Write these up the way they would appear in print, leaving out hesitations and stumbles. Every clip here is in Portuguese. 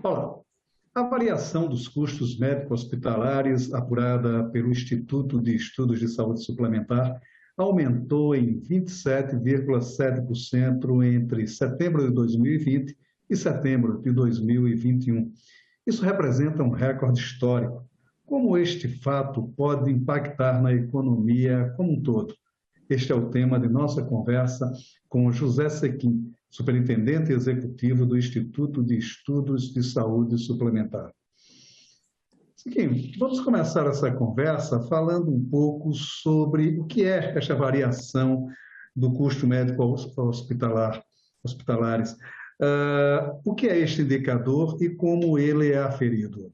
Olá. A variação dos custos médico-hospitalares apurada pelo Instituto de Estudos de Saúde Suplementar aumentou em 27,7% entre setembro de 2020 e setembro de 2021. Isso representa um recorde histórico. Como este fato pode impactar na economia como um todo? Este é o tema de nossa conversa com José Sequim, superintendente executivo do Instituto de Estudos de Saúde Suplementar. Sequim, vamos começar essa conversa falando um pouco sobre o que é esta variação do custo médico hospitalares. O que é este indicador e como ele é aferido?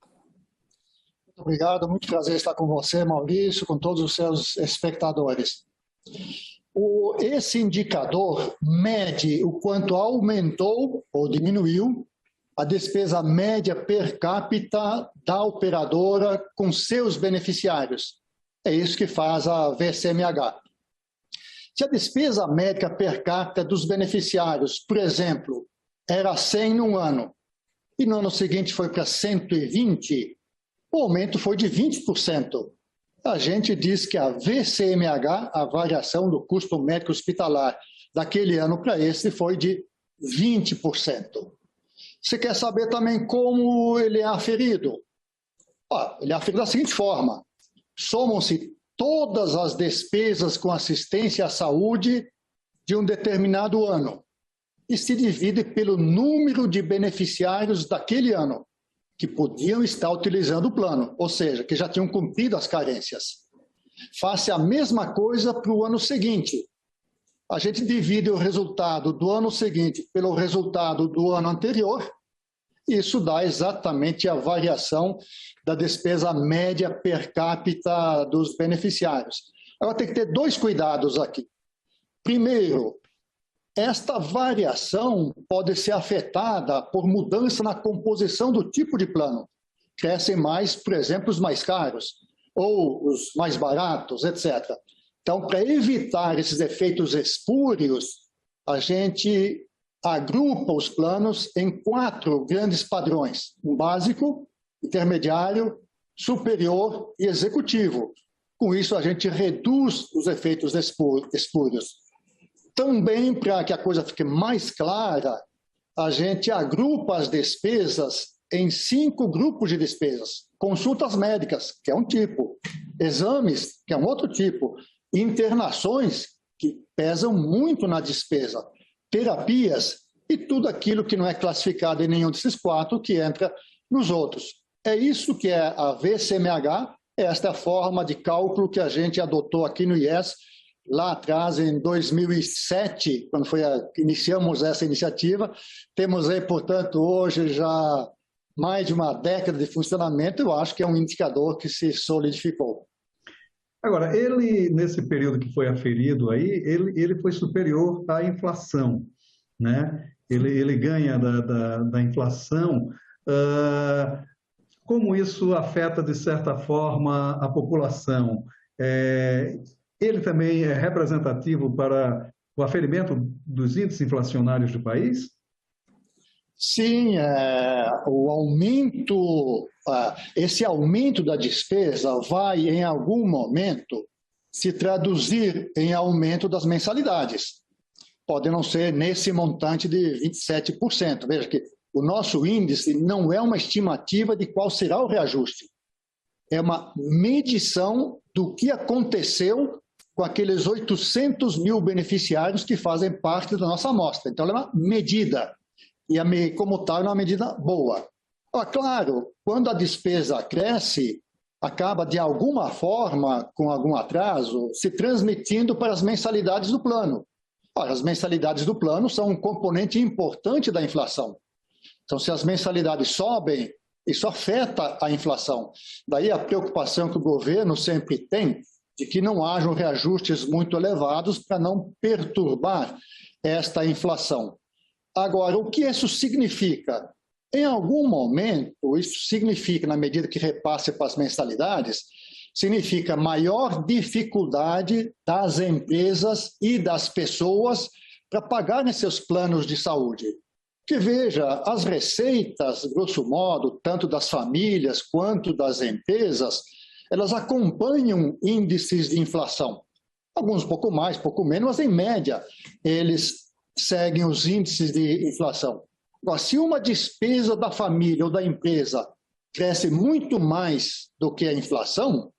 Muito obrigado, muito prazer estar com você, Maurício, com todos os seus espectadores. Esse indicador mede o quanto aumentou ou diminuiu a despesa média per capita da operadora com seus beneficiários. É isso que faz a VCMH. Se a despesa médica per capita dos beneficiários, por exemplo, era 100 num ano e no ano seguinte foi para 120, o aumento foi de 20%. A gente diz que a VCMH, a variação do custo médico hospitalar daquele ano para esse, foi de 20%. Você quer saber também como ele é aferido? Ele é aferido da seguinte forma: somam-se todas as despesas com assistência à saúde de um determinado ano e se divide pelo número de beneficiários daquele ano que podiam estar utilizando o plano, ou seja, que já tinham cumprido as carências. Faça a mesma coisa para o ano seguinte. A gente divide o resultado do ano seguinte pelo resultado do ano anterior, e isso dá exatamente a variação da despesa média per capita dos beneficiários. Agora tem que ter dois cuidados aqui. Primeiro, esta variação pode ser afetada por mudança na composição do tipo de plano. Crescem mais, por exemplo, os mais caros, ou os mais baratos, etc. Então, para evitar esses efeitos espúrios, a gente agrupa os planos em 4 grandes padrões: um básico, intermediário, superior e executivo. Com isso, a gente reduz os efeitos espúrios. Também, para que a coisa fique mais clara, a gente agrupa as despesas em 5 grupos de despesas. Consultas médicas, que é um tipo; exames, que é um outro tipo; internações, que pesam muito na despesa; terapias e tudo aquilo que não é classificado em nenhum desses 4, que entra nos outros. É isso que é a VCMH, esta é a forma de cálculo que a gente adotou aqui no IES, lá atrás, em 2007, quando iniciamos essa iniciativa. Temos aí, portanto, hoje já mais de uma década de funcionamento. Eu acho que é um indicador que se solidificou. Agora, ele, nesse período que foi aferido aí, ele foi superior à inflação, né? Ele ganha da inflação. Como isso afeta, de certa forma, a população? Ele também é representativo para o aferimento dos índices inflacionários do país? Sim, esse aumento da despesa vai, em algum momento, se traduzir em aumento das mensalidades. Pode não ser nesse montante de 27%. Veja que o nosso índice não é uma estimativa de qual será o reajuste. É uma medição do que aconteceu com aqueles 800 mil beneficiários que fazem parte da nossa amostra. Então, ela é uma medida, e como tal, é uma medida boa. Claro, quando a despesa cresce, acaba, de alguma forma, com algum atraso, se transmitindo para as mensalidades do plano. As mensalidades do plano são um componente importante da inflação. Então, se as mensalidades sobem, isso afeta a inflação. Daí a preocupação que o governo sempre tem de que não hajam reajustes muito elevados para não perturbar esta inflação. Agora, o que isso significa? Em algum momento, isso significa, na medida que repasse para as mensalidades, significa maior dificuldade das empresas e das pessoas para pagarem seus planos de saúde. Que veja, as receitas, grosso modo, tanto das famílias quanto das empresas, elas acompanham índices de inflação. Alguns pouco mais, pouco menos, mas em média eles seguem os índices de inflação. Agora, se uma despesa da família ou da empresa cresce muito mais do que a inflação,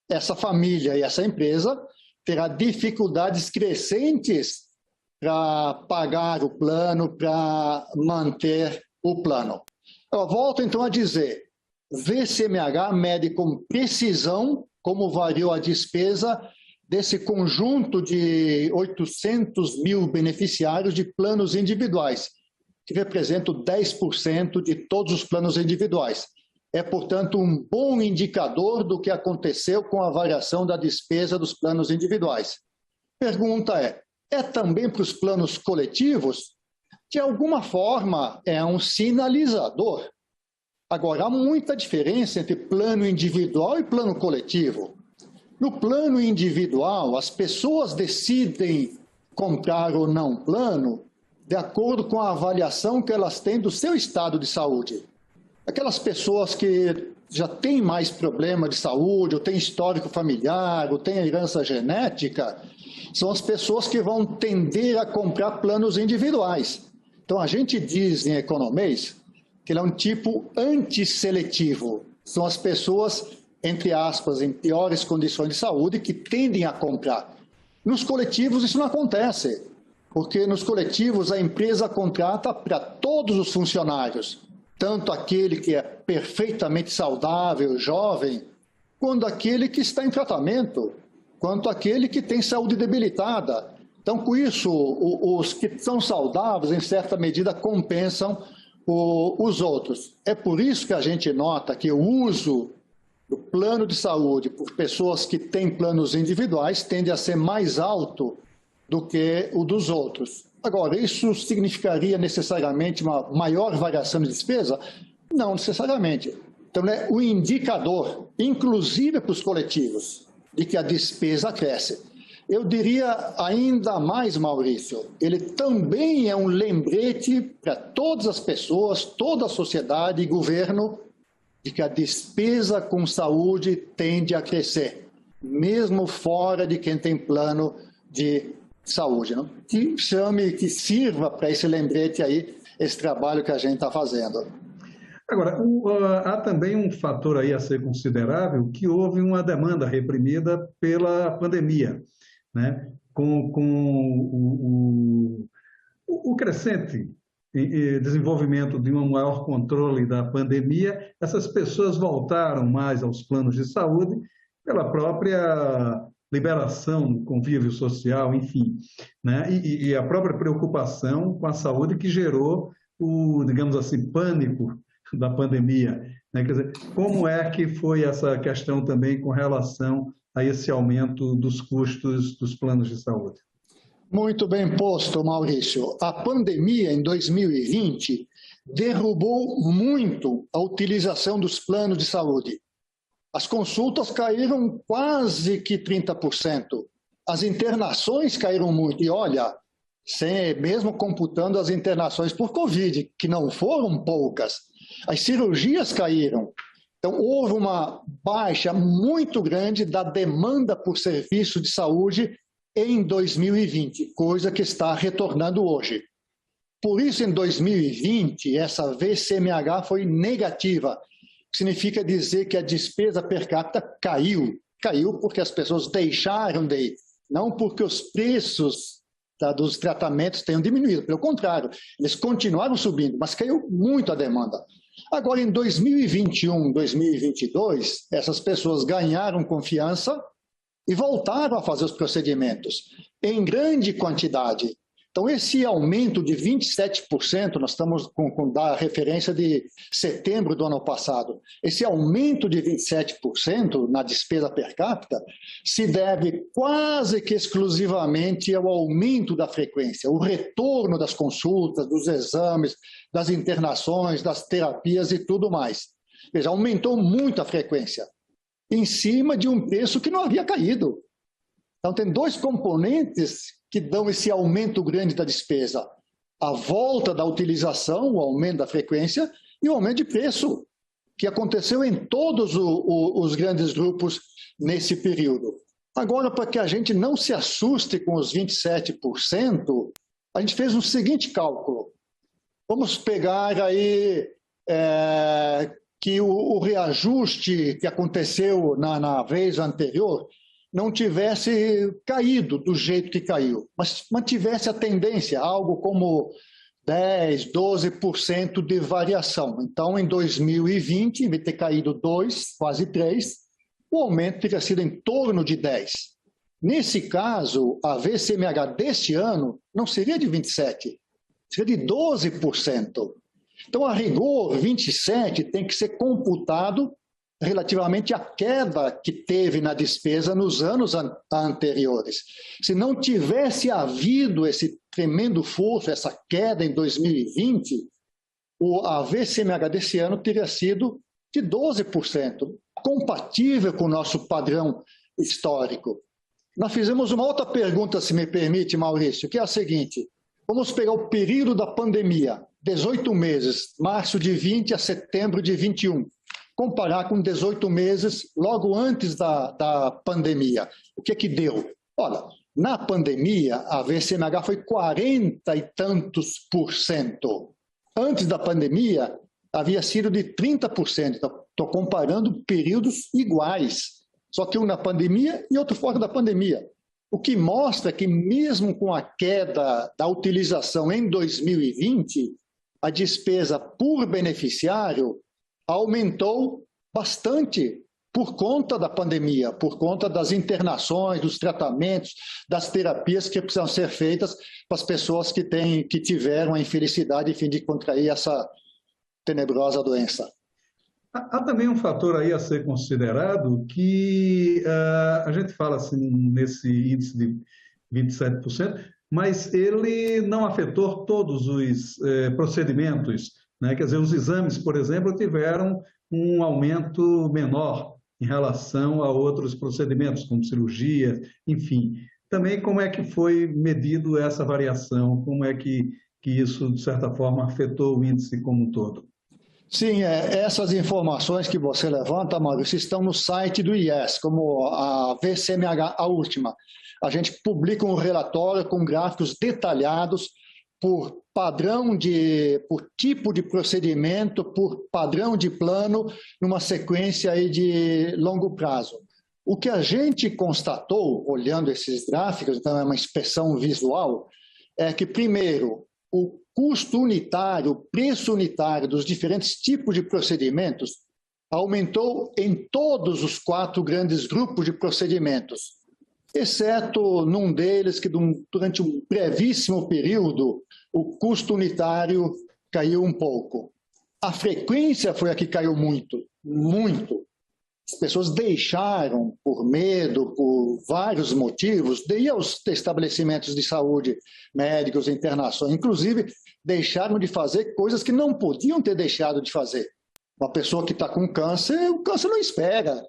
essa família e essa empresa terá dificulddes crescentes para pagar o plano, para manter o plano. Eu volto então a dizer, VCMH mede com precisão como variou a despesa desse conjunto de 800 mil beneficiários de planos individuais, que representam 10% de todos os planos individuais. É, portanto, um bom indicador do que aconteceu com a variação da despesa dos planos individuais. Pergunta é também para os planos coletivos? De alguma forma, é um sinalizador. Agora, há muita diferença entre plano individual e plano coletivo. No plano individual, as pessoas decidem comprar ou não plano de acordo com a avaliação que elas têm do seu estado de saúde. Aquelas pessoas que já têm mais problema de saúde, ou têm histórico familiar, ou têm herança genética, são as pessoas que vão tender a comprar planos individuais. Então, a gente diz em economês que ele é um tipo antisseletivo. São as pessoas, entre aspas, em piores condições de saúde, que tendem a comprar. Nos coletivos, isso não acontece, porque nos coletivos a empresa contrata para todos os funcionários, tanto aquele que é perfeitamente saudável, jovem, quanto aquele que está em tratamento, quanto aquele que tem saúde debilitada. Então, com isso, os que são saudáveis, em certa medida, compensam os outros. É por isso que a gente nota que o uso do plano de saúde por pessoas que têm planos individuais tende a ser mais alto do que o dos outros. Agora, isso significaria necessariamente uma maior variação de despesa? Não necessariamente. Então, é o indicador, inclusive para os coletivos, de que a despesa cresce. Eu diria ainda mais, Maurício, ele também é um lembrete para todas as pessoas, toda a sociedade e governo, de que a despesa com saúde tende a crescer, mesmo fora de quem tem plano de saúde. Não? Que sirva para esse lembrete aí, esse trabalho que a gente está fazendo. Agora, há também um fator aí a ser considerável, que houve uma demanda reprimida pela pandemia, né? Com o crescente desenvolvimento de um maior controle da pandemia, essas pessoas voltaram mais aos planos de saúde pela própria liberação do convívio social, enfim, né? E a própria preocupação com a saúde que gerou o, digamos assim, pânico da pandemia, né? Quer dizer, como é que foi essa questão também com relação a esse aumento dos custos dos planos de saúde? Muito bem posto, Maurício. A pandemia em 2020 derrubou muito a utilização dos planos de saúde. As consultas caíram quase que 30%. As internações caíram muito. E olha, mesmo computando as internações por Covid, que não foram poucas, as cirurgias caíram. Então, houve uma baixa muito grande da demanda por serviço de saúde em 2020, coisa que está retornando hoje. Por isso, em 2020, essa VCMH foi negativa. Significa dizer que a despesa per capita caiu. Caiu porque as pessoas deixaram de ir, não porque os preços dos tratamentos tenham diminuído. Pelo contrário, eles continuaram subindo, mas caiu muito a demanda. Agora, em 2021, 2022, essas pessoas ganharam confiança e voltaram a fazer os procedimentos em grande quantidade. Então, esse aumento de 27%, nós estamos com a referência de setembro do ano passado, esse aumento de 27% na despesa per capita se deve quase que exclusivamente ao aumento da frequência, o retorno das consultas, dos exames, das internações, das terapias e tudo mais. Veja, aumentou muito a frequência, em cima de um preço que não havia caído. Então, tem dois componentes que dão esse aumento grande da despesa. a volta da utilização, o aumento da frequência e o aumento de preço, que aconteceu em todos os grandes grupos nesse período. Agora, para que a gente não se assuste com os 27%, a gente fez o seguinte cálculo. Vamos pegar aí que o reajuste que aconteceu na vez anterior não tivesse caído do jeito que caiu, mas mantivesse a tendência, algo como 10%, 12% de variação. Então, em 2020, em vez de ter caído 2%, quase 3%, o aumento teria sido em torno de 10%. Nesse caso, a VCMH deste ano não seria de 27%, seria de 12%. Então, a rigor, 27% tem que ser computado relativamente à queda que teve na despesa nos anos anteriores. Se não tivesse havido esse tremendo forço, essa queda em 2020, a VCMH desse ano teria sido de 12%, compatível com o nosso padrão histórico. Nós fizemos uma outra pergunta, se me permite, Maurício, que é a seguinte: vamos pegar o período da pandemia, 18 meses, março de 20 a setembro de 21, comparar com 18 meses logo antes da pandemia. O que que deu? Olha, na pandemia, a VCMH foi 40 e tantos por cento. Antes da pandemia, havia sido de 30%. Estou comparando períodos iguais, só que um na pandemia e outro fora da pandemia. O que mostra que, mesmo com a queda da utilização em 2020, a despesa por beneficiário aumentou bastante por conta da pandemia, por conta das internações, dos tratamentos, das terapias que precisam ser feitas para as pessoas que tiveram a infelicidade, enfim, de contrair essa tenebrosa doença. Há também um fator aí a ser considerado que a gente fala assim nesse índice de 27%, mas ele não afetou todos os procedimentos, né? Quer dizer, os exames, por exemplo, tiveram um aumento menor em relação a outros procedimentos, como cirurgia, enfim. Também como é que foi medido essa variação, como é que isso, de certa forma, afetou o índice como um todo? Sim, essas informações que você levanta, Maurício, estão no site do IES, como a VCMH, a última. A gente publica um relatório com gráficos detalhados por padrão por tipo de procedimento, por padrão de plano, numa sequência aí de longo prazo. O que a gente constatou, olhando esses gráficos, então é uma inspeção visual, é que, primeiro, o custo unitário, o preço unitário dos diferentes tipos de procedimentos aumentou em todos os 4 grandes grupos de procedimentos, exceto num deles que, durante um brevíssimo período, o custo unitário caiu um pouco. A frequência foi a que caiu muito, muito. As pessoas deixaram, por medo, por vários motivos, de ir aos estabelecimentos de saúde, médicos, internações, inclusive deixaram de fazer coisas que não podiam ter deixado de fazer. Uma pessoa que está com câncer, o câncer não espera.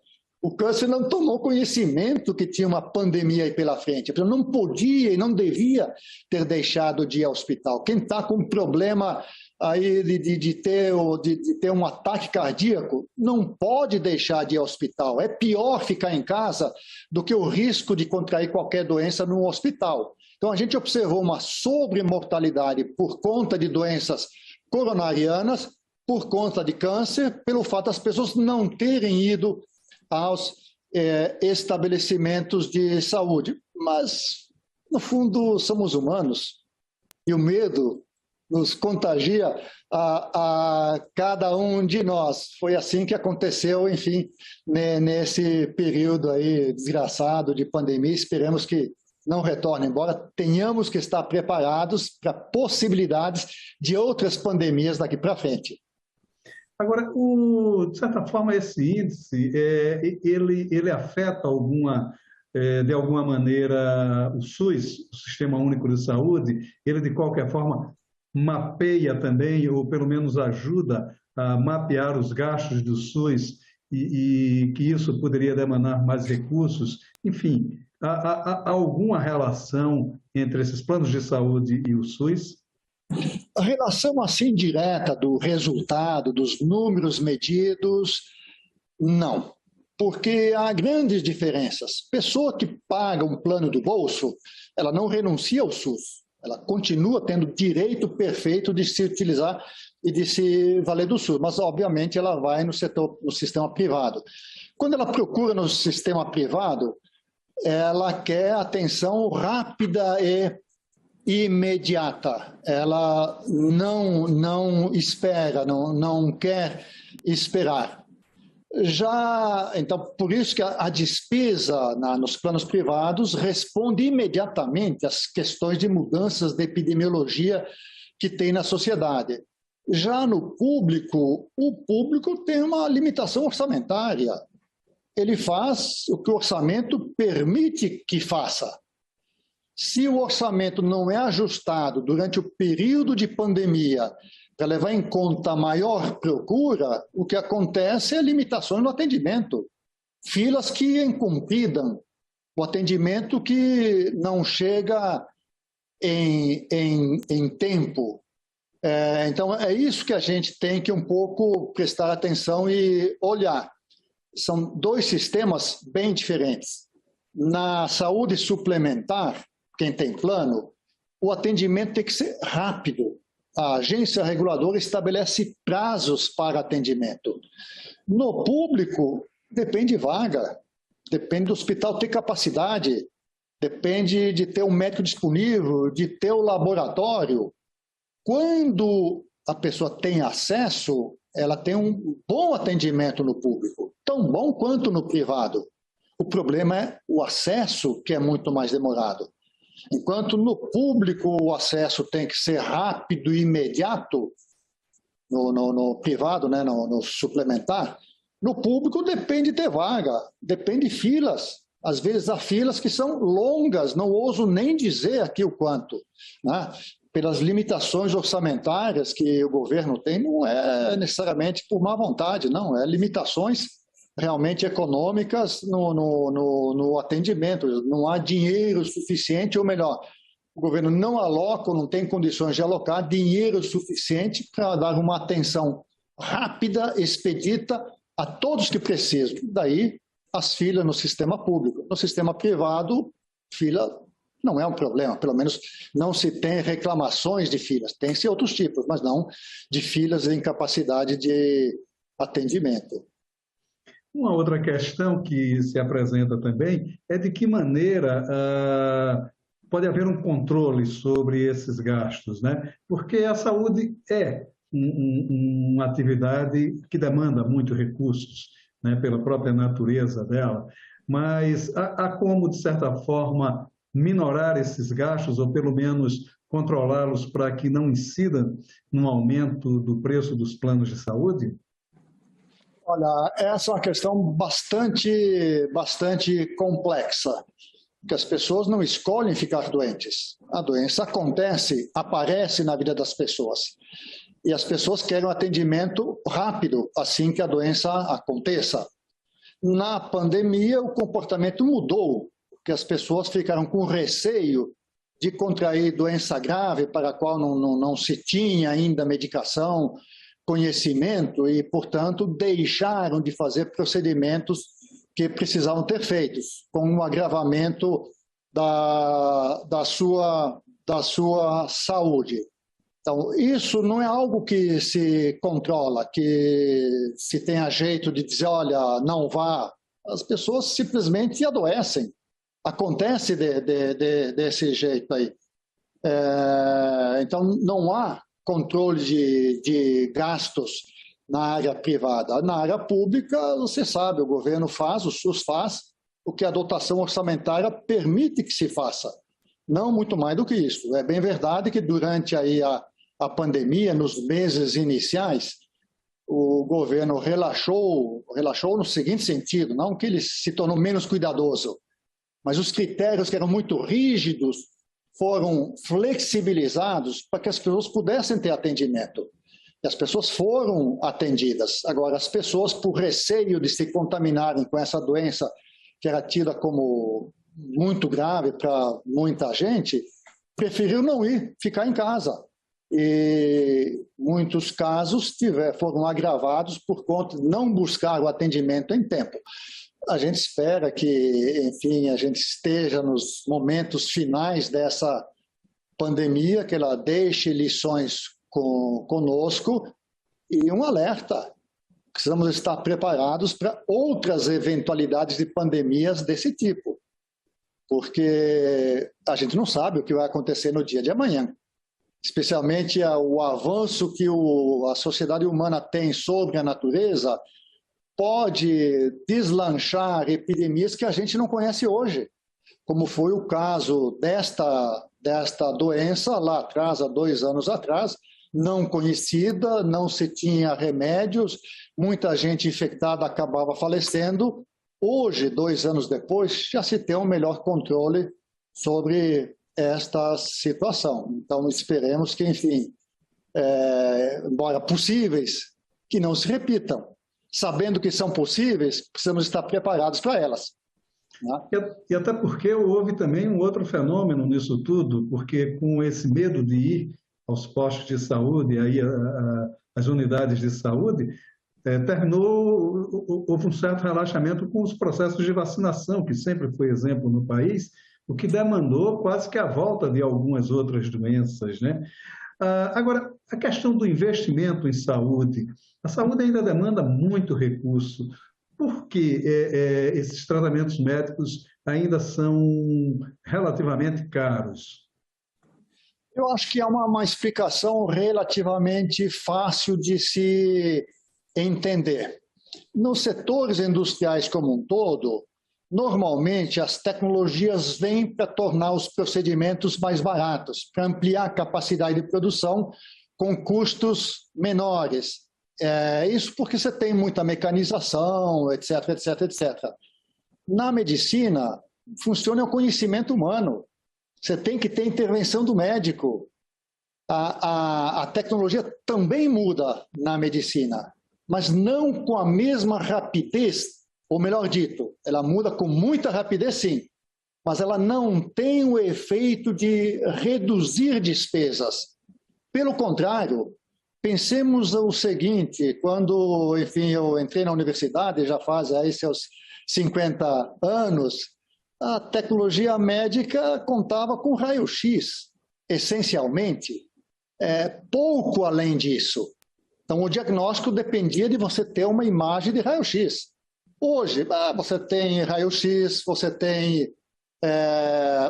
O câncer não tomou conhecimento que tinha uma pandemia aí pela frente. A pessoa não podia e não devia ter deixado de ir ao hospital. Quem está com problema aí de ter um ataque cardíaco, não pode deixar de ir ao hospital. É pior ficar em casa do que o risco de contrair qualquer doença no hospital. Então, a gente observou uma sobremortalidade por conta de doenças coronarianas, por conta de câncer, pelo fato das pessoas não terem ido aos estabelecimentos de saúde. Mas, no fundo, somos humanos e o medo nos contagia a cada um de nós. Foi assim que aconteceu, enfim, nesse período aí desgraçado de pandemia. Esperamos que não retorne, embora tenhamos que estar preparados para possibilidades de outras pandemias daqui para frente. Agora, de certa forma, esse índice, ele afeta de alguma maneira o SUS, o Sistema Único de Saúde? Ele, de qualquer forma, mapeia também, ou pelo menos ajuda a mapear os gastos do SUS e que isso poderia demandar mais recursos? Enfim, há alguma relação entre esses planos de saúde e o SUS? A relação assim direta do resultado, dos números medidos, não. Porque há grandes diferenças. Pessoa que paga um plano do bolso, ela não renuncia ao SUS. Ela continua tendo direito perfeito de se utilizar e de se valer do SUS, mas obviamente ela vai no sistema privado. Quando ela procura no sistema privado, ela quer atenção rápida e imediata. Ela não espera, não quer esperar. Então, por isso que a despesa nos planos privados responde imediatamente às questões de mudanças de epidemiologia que tem na sociedade. Já no público, o público tem uma limitação orçamentária. Ele faz o que o orçamento permite que faça. Se o orçamento não é ajustado durante o período de pandemia para levar em conta a maior procura, o que acontece é limitações no atendimento. Filas que incumpridam, o atendimento que não chega em tempo. Então, é isso que a gente tem que um pouco prestar atenção e olhar. São dois sistemas bem diferentes. Na saúde suplementar, quem tem plano, o atendimento tem que ser rápido. A agência reguladora estabelece prazos para atendimento. No público, depende de vaga, depende do hospital ter capacidade, depende de ter um médico disponível, de ter o laboratório. Quando a pessoa tem acesso, ela tem um bom atendimento no público, tão bom quanto no privado. O problema é o acesso, que é muito mais demorado. Enquanto no público o acesso tem que ser rápido e imediato, no privado, né, no suplementar, no público depende de ter vaga, depende de filas. Às vezes há filas que são longas, não ouso nem dizer aqui o quanto, né? Pelas limitações orçamentárias que o governo tem, não é necessariamente por má vontade, não, é limitações realmente econômicas no atendimento. Não há dinheiro suficiente, ou melhor, o governo não aloca, ou não tem condições de alocar dinheiro suficiente para dar uma atenção rápida, expedita a todos que precisam. Daí as filas no sistema público. No sistema privado, fila não é um problema, pelo menos não se tem reclamações de filas. Tem-se outros tipos, mas não de filas de incapacidade de atendimento. Uma outra questão que se apresenta também é de que maneira pode haver um controle sobre esses gastos, né? Porque a saúde é uma atividade que demanda muito recursos, né? Pela própria natureza dela, mas há como, de certa forma, minorar esses gastos ou pelo menos controlá-los para que não incida no aumento do preço dos planos de saúde? Olha, essa é uma questão bastante complexa, porque as pessoas não escolhem ficar doentes. A doença acontece, aparece na vida das pessoas. E as pessoas querem um atendimento rápido, assim que a doença aconteça. Na pandemia, o comportamento mudou, porque as pessoas ficaram com receio de contrair doença grave para a qual não se tinha ainda medicação, conhecimento e, portanto, deixaram de fazer procedimentos que precisavam ter feitos, com um agravamento da sua saúde. Então, isso não é algo que se controla, que se tenha jeito de dizer, olha, não vá. As pessoas simplesmente adoecem. Acontece desse jeito aí. Então, não há controle de gastos na área privada. Na área pública, você sabe, o governo faz, o SUS faz, o que a dotação orçamentária permite que se faça. Não muito mais do que isso. É bem verdade que durante aí a pandemia, nos meses iniciais, o governo relaxou no seguinte sentido, não que ele se tornou menos cuidadoso, mas os critérios que eram muito rígidos foram flexibilizados para que as pessoas pudessem ter atendimento. E as pessoas foram atendidas. Agora, as pessoas, por receio de se contaminarem com essa doença que era tida como muito grave para muita gente, preferiram não ir, ficar em casa. e muitos casos foram agravados por conta de não buscar o atendimento em tempo. A gente espera que, enfim, a gente esteja nos momentos finais dessa pandemia, que ela deixe lições conosco e um alerta. Precisamos estar preparados para outras eventualidades de pandemias desse tipo, porque a gente não sabe o que vai acontecer no dia de amanhã. Especialmente o avanço que a sociedade humana tem sobre a natureza pode deslanchar epidemias que a gente não conhece hoje, como foi o caso desta doença lá atrás, há 2 anos atrás, não conhecida, não se tinha remédios, muita gente infectada acabava falecendo. Hoje, 2 anos depois, já se tem um melhor controle sobre esta situação. Então, esperemos que, enfim, embora possíveis, que não se repitam. Sabendo que são possíveis, precisamos estar preparados para elas. Né? E até porque houve também um outro fenômeno nisso tudo, porque com esse medo de ir aos postos de saúde, aí as unidades de saúde, houve um certo relaxamento com os processos de vacinação, que sempre foi exemplo no país, o que demandou quase que a volta de algumas outras doenças, né? Agora, a questão do investimento em saúde, a saúde ainda demanda muito recurso. Por que esses tratamentos médicos ainda são relativamente caros? Eu acho que há uma explicação relativamente fácil de se entender. Nos setores industriais como um todo, normalmente as tecnologias vêm para tornar os procedimentos mais baratos, para ampliar a capacidade de produção com custos menores. Isso porque você tem muita mecanização, etc, etc, etc. Na medicina, funciona o conhecimento humano. Você tem que ter intervenção do médico. A tecnologia também muda na medicina, mas não com a mesma rapidez, ou melhor dito, ela muda com muita rapidez, sim, mas ela não tem o efeito de reduzir despesas. Pelo contrário, pensemos o seguinte, quando, enfim, eu entrei na universidade, já faz aí seus 50 anos, a tecnologia médica contava com raio-x, essencialmente, pouco além disso. Então, o diagnóstico dependia de você ter uma imagem de raio-x. Hoje, você tem raio-x, você tem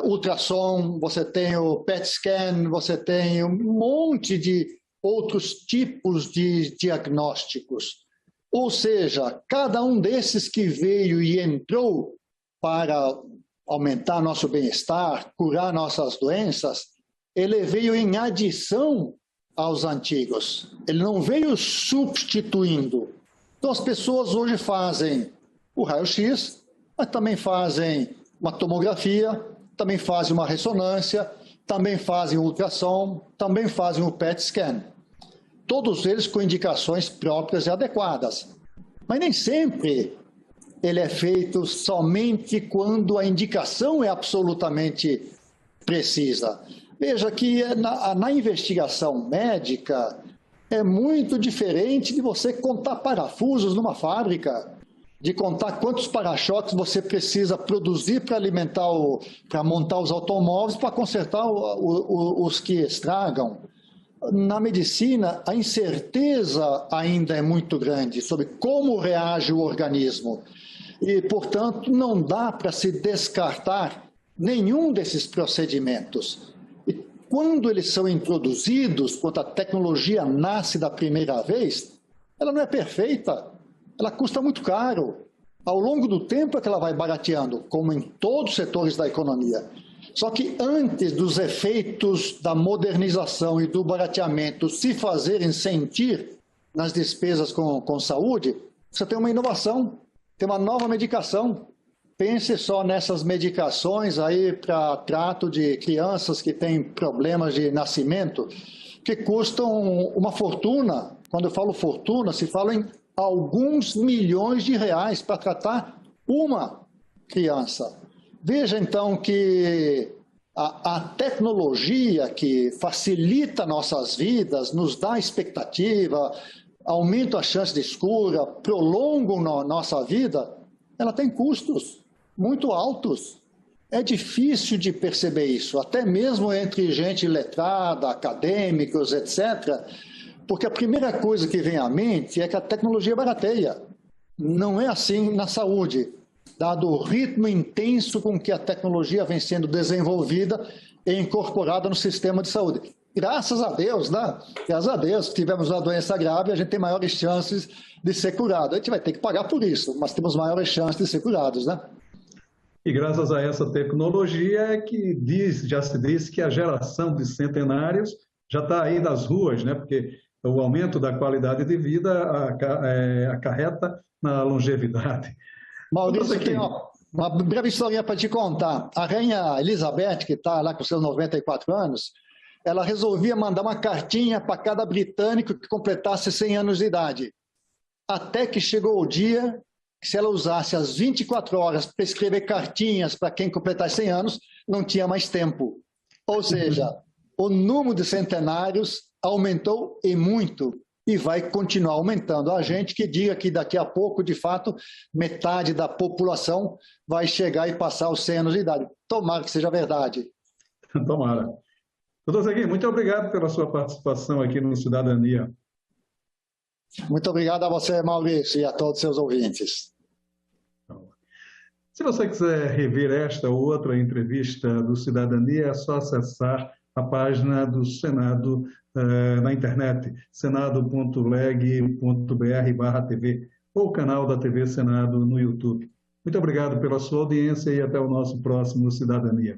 ultrassom, você tem o PET scan, você tem um monte de outros tipos de diagnósticos. Ou seja, cada um desses que veio e entrou para aumentar nosso bem-estar, curar nossas doenças, ele veio em adição aos antigos. Ele não veio substituindo. Então, as pessoas hoje fazem o raio-x, mas também fazem uma tomografia, também fazem uma ressonância, também fazem ultrassom, também fazem o PET scan. Todos eles com indicações próprias e adequadas. Mas nem sempre ele é feito somente quando a indicação é absolutamente precisa. Veja que na investigação médica é muito diferente de você contar parafusos numa fábrica, de contar quantos para-choques você precisa produzir para para montar os automóveis, para consertar os que estragam. Na medicina, a incerteza ainda é muito grande sobre como reage o organismo. E, portanto, não dá para se descartar nenhum desses procedimentos. E quando eles são introduzidos, quando a tecnologia nasce da primeira vez, ela não é perfeita, ela custa muito caro. Ao longo do tempo é que ela vai barateando, como em todos os setores da economia. Só que antes dos efeitos da modernização e do barateamento se fazerem sentir nas despesas com saúde, você tem uma inovação, tem uma nova medicação. Pense só nessas medicações aí para trato de crianças que têm problemas de nascimento, que custam uma fortuna. Quando eu falo fortuna, se fala em alguns milhões de reais para tratar uma criança. Veja, então, que a tecnologia que facilita nossas vidas, nos dá expectativa, aumenta a chance de cura, prolonga a nossa vida, ela tem custos muito altos. É difícil de perceber isso, até mesmo entre gente letrada, acadêmicos, etc., porque a primeira coisa que vem à mente é que a tecnologia barateia. Não é assim na saúde, dado o ritmo intenso com que a tecnologia vem sendo desenvolvida e incorporada no sistema de saúde. Graças a Deus, né? Graças a Deus, tivemos uma doença grave, a gente tem maiores chances de ser curado. A gente vai ter que pagar por isso, mas temos maiores chances de ser curados, né? E graças a essa tecnologia é que já se diz que a geração de centenários já está aí nas ruas, né? Porque o aumento da qualidade de vida acarreta na longevidade. Maurício, tem uma breve historinha para te contar. A rainha Elizabeth, que está lá com seus 94 anos, ela resolvia mandar uma cartinha para cada britânico que completasse 100 anos de idade. Até que chegou o dia que, se ela usasse as 24 horas para escrever cartinhas para quem completasse 100 anos, não tinha mais tempo. Ou seja, o número de centenários aumentou e muito, e vai continuar aumentando. A gente que diga que daqui a pouco, de fato, metade da população vai chegar e passar os 100 anos de idade. Tomara que seja verdade. Tomara. Doutor Zequim, muito obrigado pela sua participação aqui no Cidadania. Muito obrigado a você, Maurício, e a todos os seus ouvintes. Se você quiser rever esta ou outra entrevista do Cidadania, é só acessar a página do Senado na internet, senado.leg.br/TV, ou o canal da TV Senado no YouTube. Muito obrigado pela sua audiência e até o nosso próximo Cidadania.